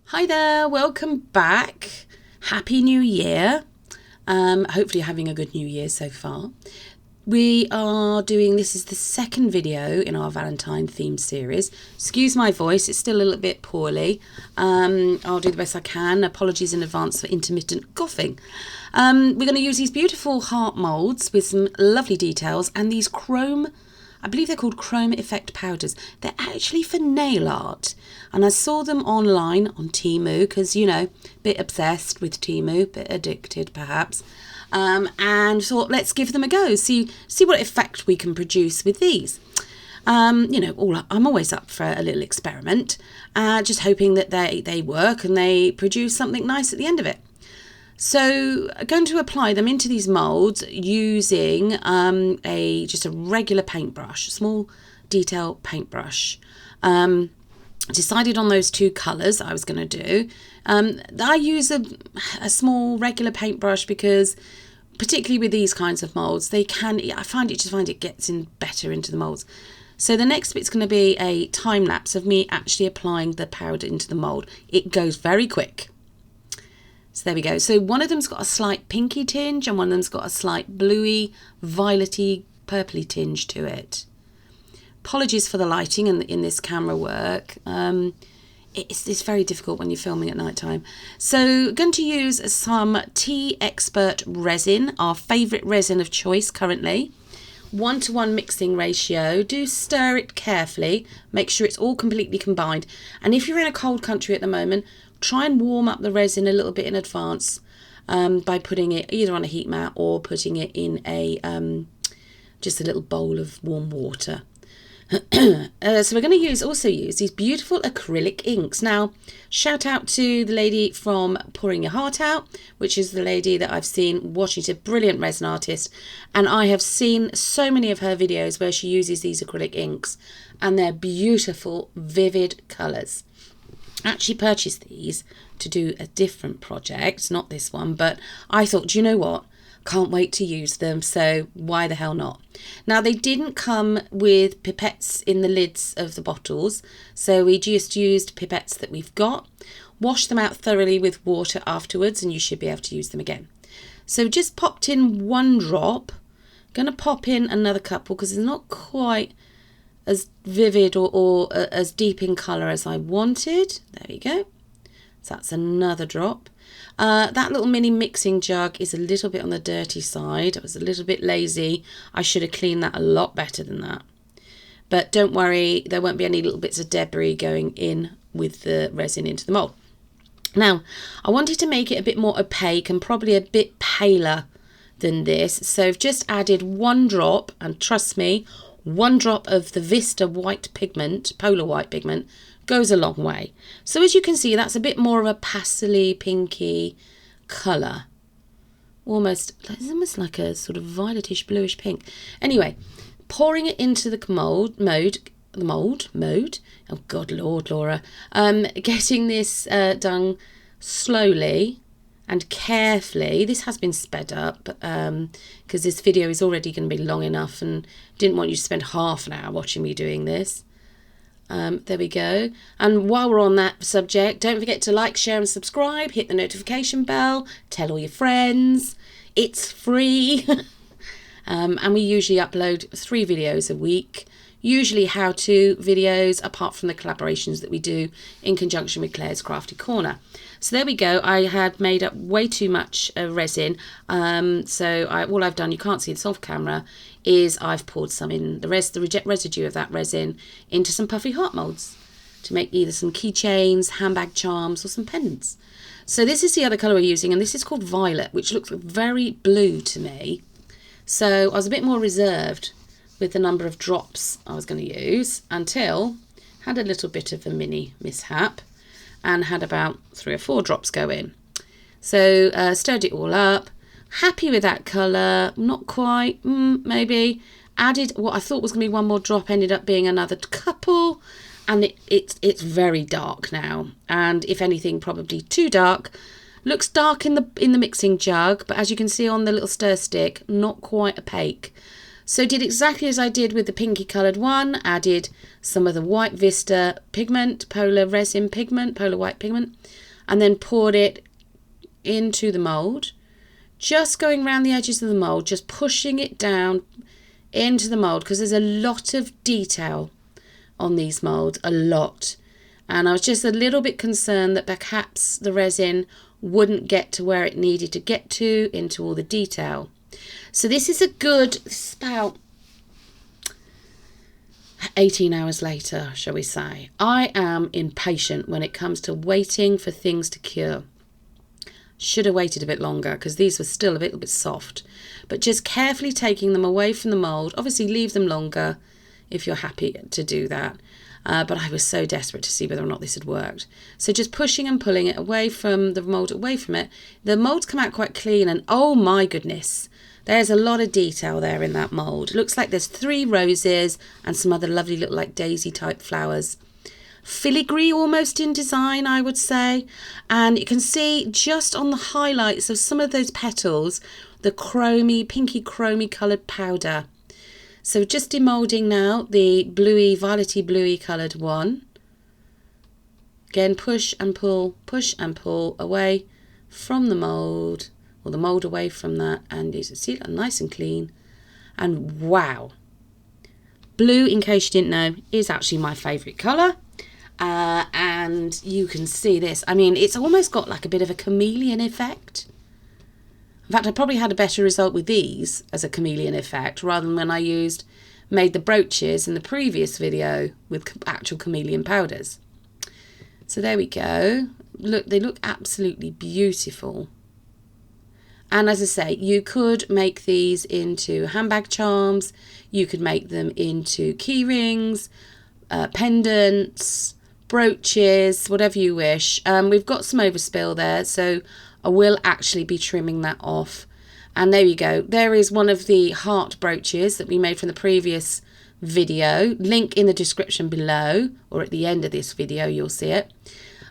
Hi there, welcome back. Happy New Year. Hopefully you're having a good New Year so far. This is the second video in our Valentine theme series. Excuse my voice, it's still a little bit poorly. I'll do the best I can. Apologies in advance for intermittent coughing. We're going to use these beautiful heart moulds with some lovely details and these I believe they're called chrome effect powders. They're actually for nail art. And I saw them online on Temu because, you know, a bit obsessed with Temu, bit addicted perhaps. And thought, let's give them a go, see what effect we can produce with these. I'm always up for a little experiment, just hoping that they work and they produce something nice at the end of it. So I'm going to apply them into these moulds using just a regular paintbrush, a small detail paintbrush. Decided on those two colours I was going to do. I use a small regular paintbrush because particularly with these kinds of moulds, I find it gets in better into the moulds. So the next bit's going to be a time lapse of me actually applying the powder into the mould. It goes very quick. So there we go. So one of them's got a slight pinky tinge and one of them's got a slight bluey, violety, purpley tinge to it. Apologies for the lighting in this camera work. It's very difficult when you're filming at night time. So going to use some Tea Expert resin, our favourite resin of choice currently. 1-to-1 mixing ratio. Do stir it carefully. Make sure it's all completely combined. And if you're in a cold country at the moment, try and warm up the resin a little bit in advance by putting it either on a heat mat or putting it in just a little bowl of warm water. So we're going to also use these beautiful acrylic inks. Now, shout out to the lady from Pouring Your Heart Out, which is the lady that I've seen watching. She's a brilliant resin artist, and I have seen so many of her videos where she uses these acrylic inks, and they're beautiful, vivid colours. I actually purchased these to do a different project, not this one, but I thought, do you know what? Can't wait to use them, so why the hell not? Now, they didn't come with pipettes in the lids of the bottles, so we just used pipettes that we've got. Wash them out thoroughly with water afterwards and you should be able to use them again. So just popped in one drop. Going to pop in another couple because it's not quite as vivid or as deep in colour as I wanted. There we go. So that's another drop. That little mini mixing jug is a little bit on the dirty side. I was a little bit lazy. I should have cleaned that a lot better than that. But don't worry, there won't be any little bits of debris going in with the resin into the mould. Now, I wanted to make it a bit more opaque and probably a bit paler than this. So I've just added one drop, and trust me, one drop of the Vista white pigment, polar white pigment, goes a long way. So as you can see, that's a bit more of a pastely, pinky colour. It's almost like a sort of violetish, bluish pink. Anyway, pouring it into the mould. Oh God, Lord, Laura. Getting this done slowly and carefully. This has been sped up because this video is already going to be long enough and didn't want you to spend half an hour watching me doing this. There we go. And while we're on that subject, don't forget to like, share and subscribe. Hit the notification bell. Tell all your friends. It's free. And we usually upload 3 videos a week. Usually how-to videos, apart from the collaborations that we do in conjunction with Claire's Crafty Corner. So there we go. I had made up way too much resin. All I've done, you can't see this off camera, is I've poured some in the residue of that resin into some puffy heart moulds to make either some keychains, handbag charms, or some pendants. So this is the other colour we're using, and this is called Violet, which looks very blue to me. So I was a bit more reserved with the number of drops I was going to use until had a little bit of a mini mishap and had about 3 or 4 drops go in. So stirred it all up. Happy with that colour, not quite, maybe. Added what I thought was going to be one more drop, ended up being another couple, and it's very dark now, and if anything, probably too dark. Looks dark in the mixing jug, but as you can see on the little stir stick, not quite opaque. So did exactly as I did with the pinky coloured one, added some of the white Vista pigment, polar resin pigment, polar white pigment, and then poured it into the mould, just going around the edges of the mould, just pushing it down into the mould, because there's a lot of detail on these moulds, a lot. And I was just a little bit concerned that perhaps the resin wouldn't get to where it needed to get to, into all the detail. So this is about 18 hours later, shall we say. I am impatient when it comes to waiting for things to cure. Should have waited a bit longer because these were still a little bit soft. But just carefully taking them away from the mould. Obviously leave them longer if you're happy to do that. But I was so desperate to see whether or not this had worked. So just pushing and pulling it away from the mould, away from it. The moulds come out quite clean, and oh my goodness, there's a lot of detail there in that mould. It looks like there's 3 roses and some other lovely little like daisy type flowers. Filigree almost in design, I would say. And you can see just on the highlights of some of those petals, the pinky chromy coloured powder. So just demoulding now the bluey, violety bluey coloured one. Again, push and pull away from the mould, or the mould away from that, and you see it nice and clean. And wow, blue, in case you didn't know, is actually my favourite colour. And you can see this. I mean, it's almost got like a bit of a chameleon effect. In fact, I probably had a better result with these as a chameleon effect rather than when I made the brooches in the previous video with actual chameleon powders. So there we go. Look, they look absolutely beautiful. And as I say, you could make these into handbag charms. You could make them into key rings, pendants, brooches, whatever you wish. We've got some overspill there, so I will actually be trimming that off. And there you go. There is one of the heart brooches that we made from the previous video. Link in the description below, or at the end of this video, you'll see it.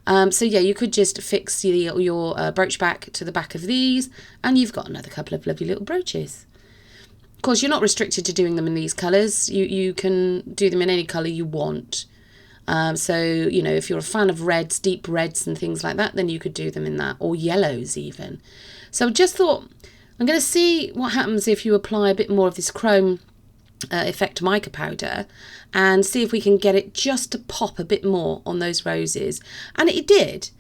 So yeah, you could just fix your brooch back to the back of these, and you've got another couple of lovely little brooches. Of course, you're not restricted to doing them in these colours. You can do them in any colour you want. So, you know, if you're a fan of reds, deep reds and things like that, then you could do them in that, or yellows even. So just thought, I'm going to see what happens if you apply a bit more of this chrome effect mica powder, and see if we can get it just to pop a bit more on those roses. And it did.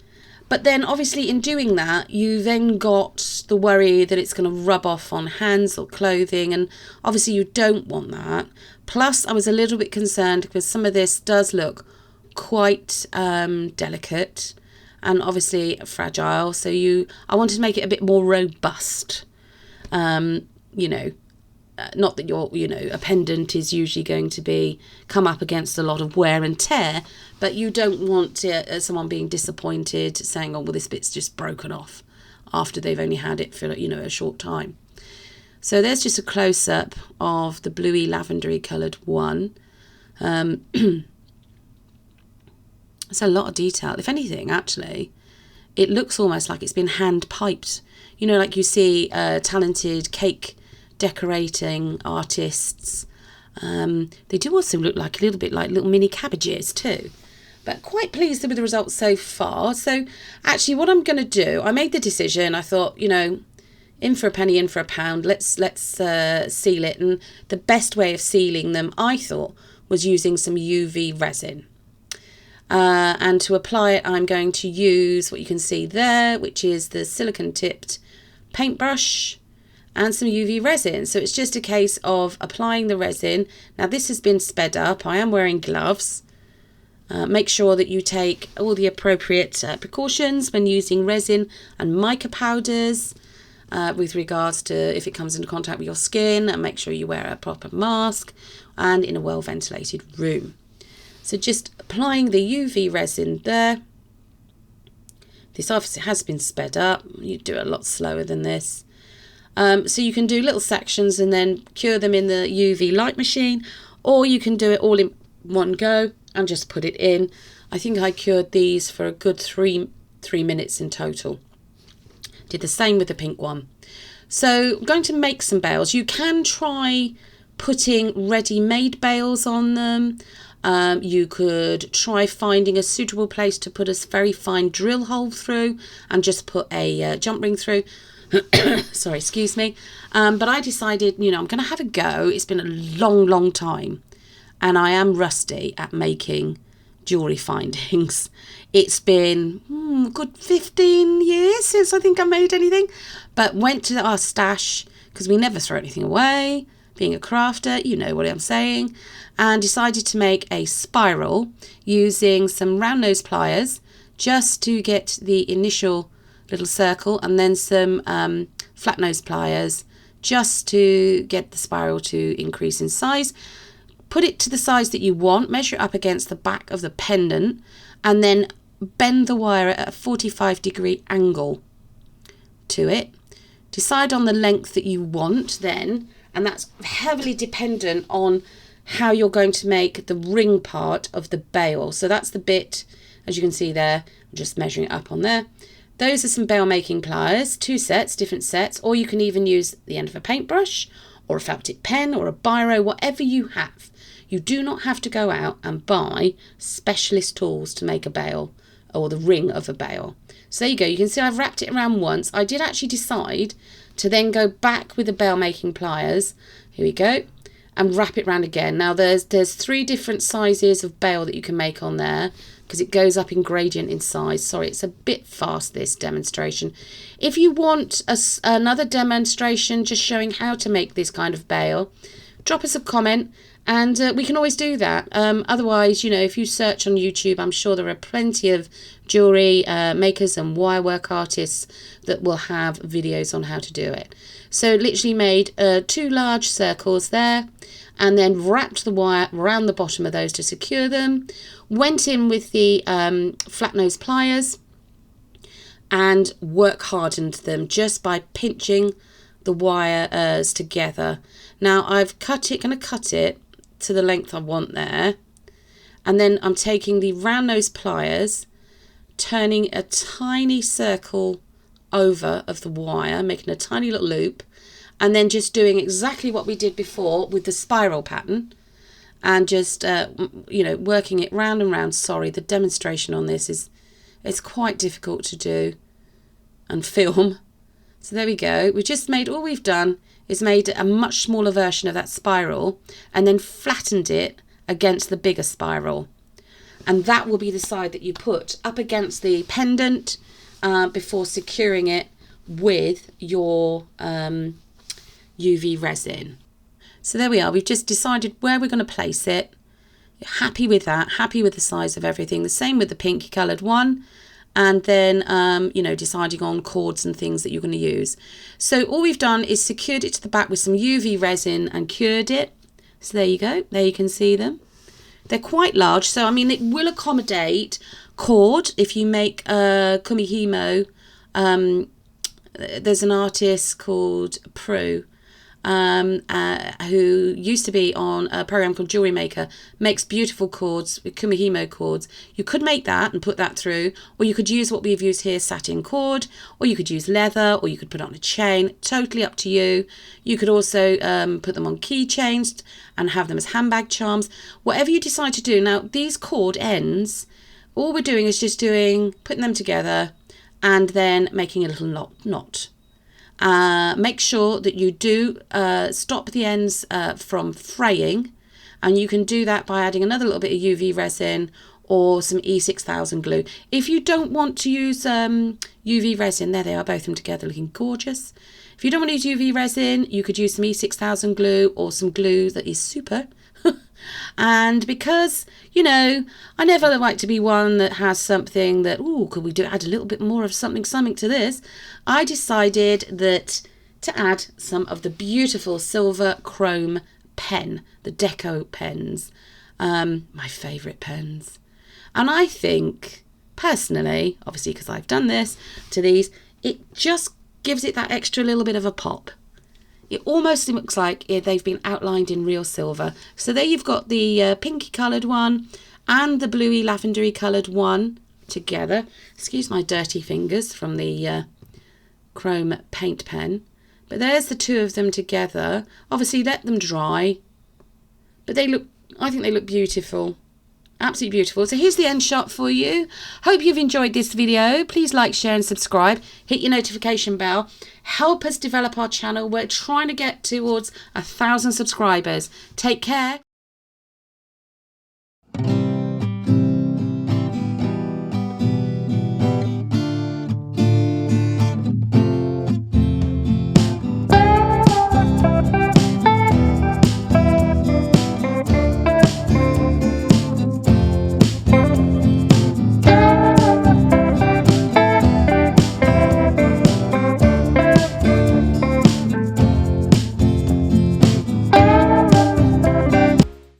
But then obviously in doing that, you then got the worry that it's going to rub off on hands or clothing, and obviously you don't want that. Plus I was a little bit concerned because some of this does look quite delicate and obviously fragile, so I wanted to make it a bit more robust. You know, not that a pendant is usually going to come up against a lot of wear and tear, but you don't want someone being disappointed saying, oh, well, this bit's just broken off after they've only had it for, a short time. So there's just a close-up of the bluey lavendery coloured one. It's a lot of detail. If anything, actually, it looks almost like it's been hand-piped. Like you see talented cake decorating artists. They do also look like a little bit like little mini cabbages too. But quite pleased with the results so far. So actually what I'm going to do, I made the decision. I thought, in for a penny, in for a pound. Let's seal it. And the best way of sealing them, I thought, was using some UV resin. And to apply it, I'm going to use what you can see there, which is the silicone tipped paintbrush and some UV resin. So it's just a case of applying the resin. Now this has been sped up. I am wearing gloves. Make sure that you take all the appropriate precautions when using resin and mica powders with regards to if it comes into contact with your skin, and make sure you wear a proper mask and in a well ventilated room. So just applying the UV resin there. This obviously has been sped up. You do it a lot slower than this. So you can do little sections and then cure them in the UV light machine, or you can do it all in one go and just put it in. I think I cured these for a good three minutes in total. Did the same with the pink one. So I'm going to make some bales. You can try putting ready-made bails on them. You could try finding a suitable place to put a very fine drill hole through and just put a jump ring through. Sorry, excuse me. But I decided, I'm going to have a go. It's been a long time, and I am rusty at making jewellery findings. It's been a good 15 years since I think I made anything, but went to our stash, because we never throw anything away, being a crafter, you know what I'm saying, and decided to make a spiral using some round nose pliers just to get the initial little circle, and then some flat nose pliers just to get the spiral to increase in size. Put it to the size that you want, measure it up against the back of the pendant, and then bend the wire at a 45-degree angle to it. Decide on the length that you want then, and that's heavily dependent on how you're going to make the ring part of the bail. So that's the bit, as you can see there, I'm just measuring it up on there. Those are some bail making pliers, 2 sets, different sets, or you can even use the end of a paintbrush or a felt tip pen or a biro, whatever you have. You do not have to go out and buy specialist tools to make a bail or the ring of a bail. So there you go. You can see I've wrapped it around once. I did actually decide to then go back with the bail making pliers. Here we go. And wrap it around again. Now there's 3 different sizes of bail that you can make on there, because it goes up in gradient in size. Sorry, it's a bit fast, this demonstration. If you want another demonstration just showing how to make this kind of bail, drop us a comment, and we can always do that. Otherwise, if you search on YouTube, I'm sure there are plenty of jewellery makers and wirework artists that will have videos on how to do it. So literally made 2 large circles there, and then wrapped the wire around the bottom of those to secure them. Went in with the flat nose pliers and work hardened them just by pinching the wires together. Now I've going to cut it to the length I want there, and then I'm taking the round nose pliers, turning a tiny circle over of the wire, making a tiny little loop, and then just doing exactly what we did before with the spiral pattern, and just working it round and round. Sorry, the demonstration on this it's quite difficult to do and film. So there we go. All we've done is made a much smaller version of that spiral and then flattened it against the bigger spiral. And that will be the side that you put up against the pendant before securing it with your UV resin. So there we are. We've just decided where we're going to place it. Happy with that. Happy with the size of everything. The same with the pinky coloured one. And then, deciding on cords and things that you're going to use. So all we've done is secured it to the back with some UV resin and cured it. So there you go. There you can see them. They're quite large. So, it will accommodate cord. If you make kumihimo, there's an artist called Prue, who used to be on a program called Jewelry Maker, makes beautiful cords with kumihimo cords. You could make that and put that through, or you could use what we've used here, satin cord, or you could use leather, or you could put it on a chain. Totally up to you. You could also put them on keychains and have them as handbag charms, whatever you decide to do. Now these cord ends, all we're doing is just putting them together and then making a little knot. Make sure that you do stop the ends from fraying, and you can do that by adding another little bit of UV resin or some E6000 glue. If you don't want to use UV resin, there they are, both of them together looking gorgeous. If you don't want to use UV resin, you could use some E6000 glue or some glue that is super. And because, I never like to be one that has something that, could we add a little bit more of something to this? I decided that to add some of the beautiful silver chrome pen, the Deco pens, my favourite pens. And I think, personally, obviously because I've done this to these, it just gives it that extra little bit of a pop. It almost looks like they've been outlined in real silver. So there you've got the pinky coloured one and the bluey lavendery coloured one together. Excuse my dirty fingers from the chrome paint pen. But there's the 2 of them together. Obviously let them dry but I think they look beautiful. Absolutely beautiful. So here's the end shot for you. Hope you've enjoyed this video. Please like, share and subscribe. Hit your notification bell. Help us develop our channel. We're trying to get towards 1,000 subscribers. Take care.